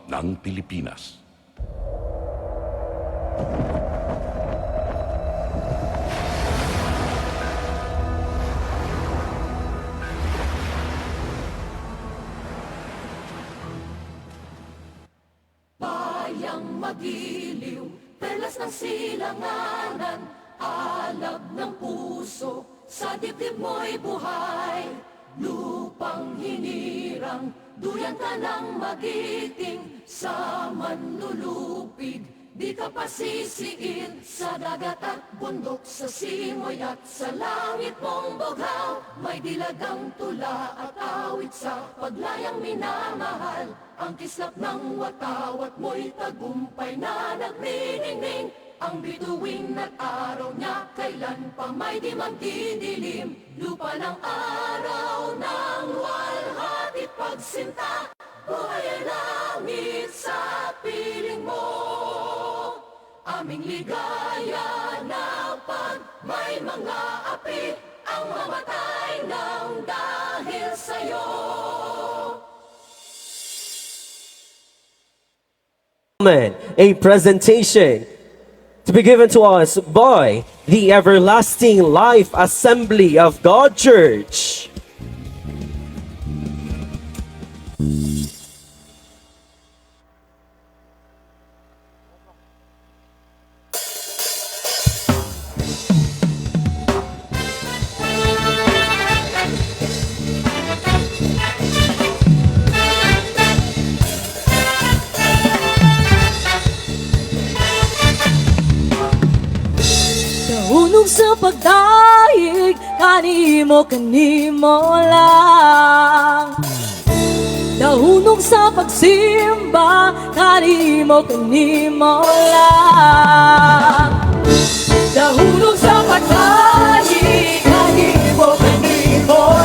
ng Pilipinas. Bayang magiliw, perlas ng silanganan, alab ng puso, sa dibdib mo'y buhay. Lupang hinirang, duyan ka ng magiting, sa manlulupig, di ka pasisiin. Sa dagat at bundok, sa simoy at sa langit mong bughaw, may dilagang tula at awit sa paglayang minamahal. Ang kislap ng watawat mo'y tagumpay na nagniningning. Ang bituin at araw niya kailan pa may di magdidilim. Lupa ng araw ng luwalhati pagsinta, buhay ay langit sa piling mo. Aming ligaya na pag may mga api, ang mamatay ng dahil sa'yo. A presentation to be given to us by the Everlasting Life Assembly of God Church. Unong sa pagdaig, kanimo lang. Nahunong sa pagsimba, kanimo lang. Nahunong sa pagdaig, kanimo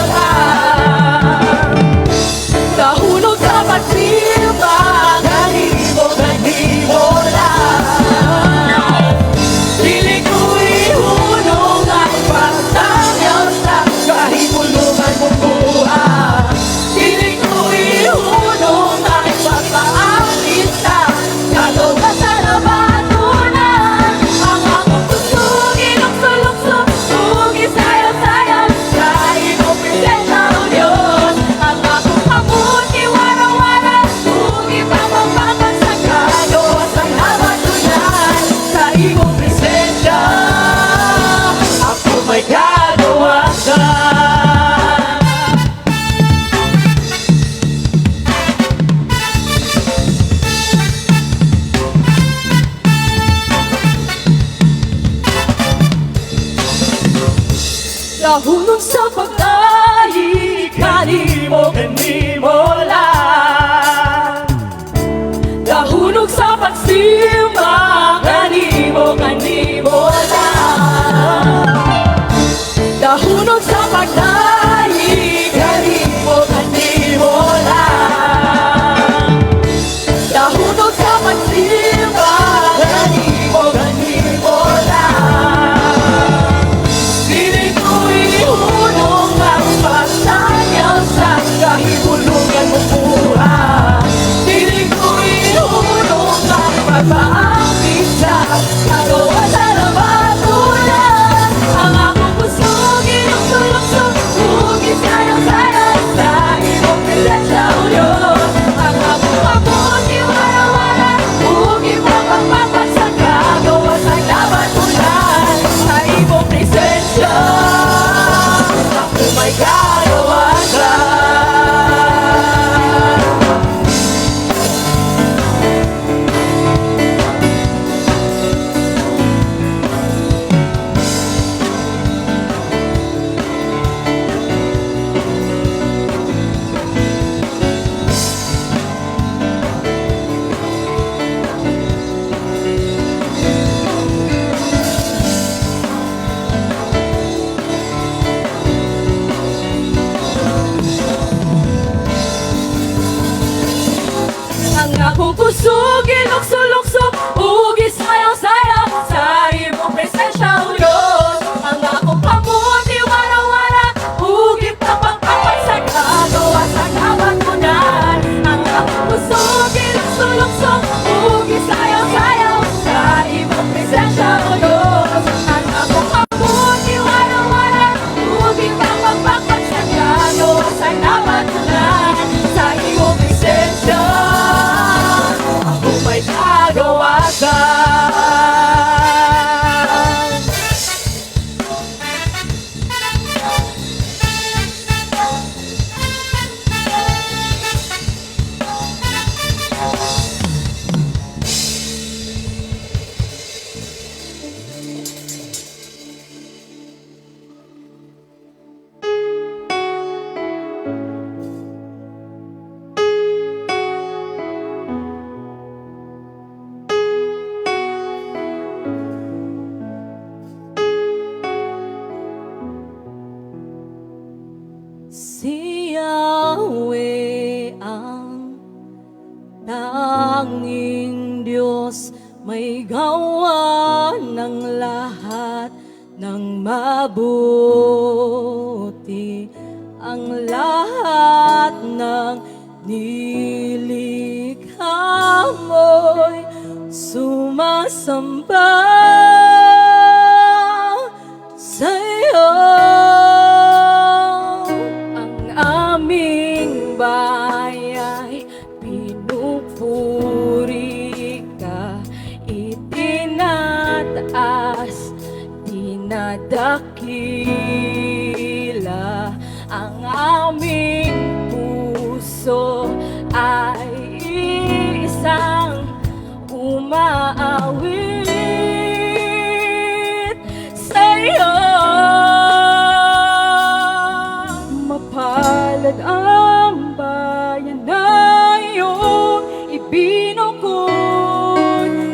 lang. Nahunong sa pagsimba, kanimo lang. Nahunong sa pagdaig, kanimo lang. Nahunong sa pagsimba, kanimo lang. Nahunong sa pagdaig, kanimo lang. Nahunong sa pagsimba, kanimo lang. Hunong ang pagtanyaw sa kahibulugan mong buhay. Dinig ko'y hunong ang pagpaapit sa kagawa sa labatunan. Ang akong puso, ginugsulok-suk, hugis sayang-sayang sa iyong presensya, O Diyos. Ang akong mabuti, wala-wala, hugis mapagpapat sa kagawa sa labatunan. Sa iyong presensya, may karawasan. Akong puso, ginukso-lukso, hugis sayang-sayang sa iyong presensya, O Diyos. Ang akong pamuti, wala-wala, hugip na pagpapat sa kagawa sa kabatunan. Ang akong puso, ginukso-lukso, Si Yahweh ang tanging Diyos, may gawa ng lahat ng mabuti. Ang lahat ng nilikha mo'y sumasamba sa'yo. Aming bayay, pinupuri ka, itinataas, dinadakila. Ang aming puso ay isang umaawit sa'yo. Mapalad ang bayan na iyong ibinukod,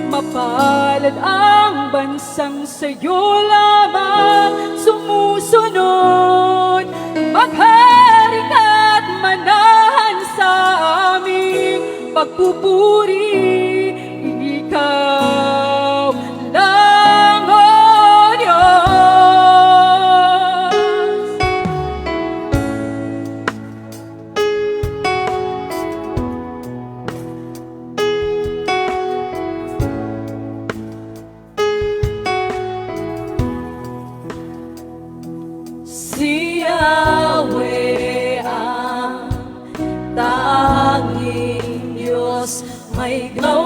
mapalad ang bansang sa'yo lamang sumusunod. Maghari ka't manahan sa aming pagpupuri, ikaw lang, O Diyos. Si Yahweh ang tanging Diyos, may gawa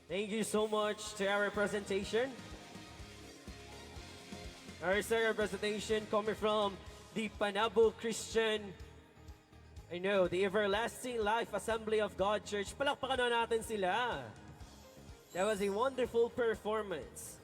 Thank you so much to our presentation. Our second presentation coming from the Panabo Christian, the Everlasting Life Assembly of God Church. Palakpakan na natin sila. That was a wonderful performance.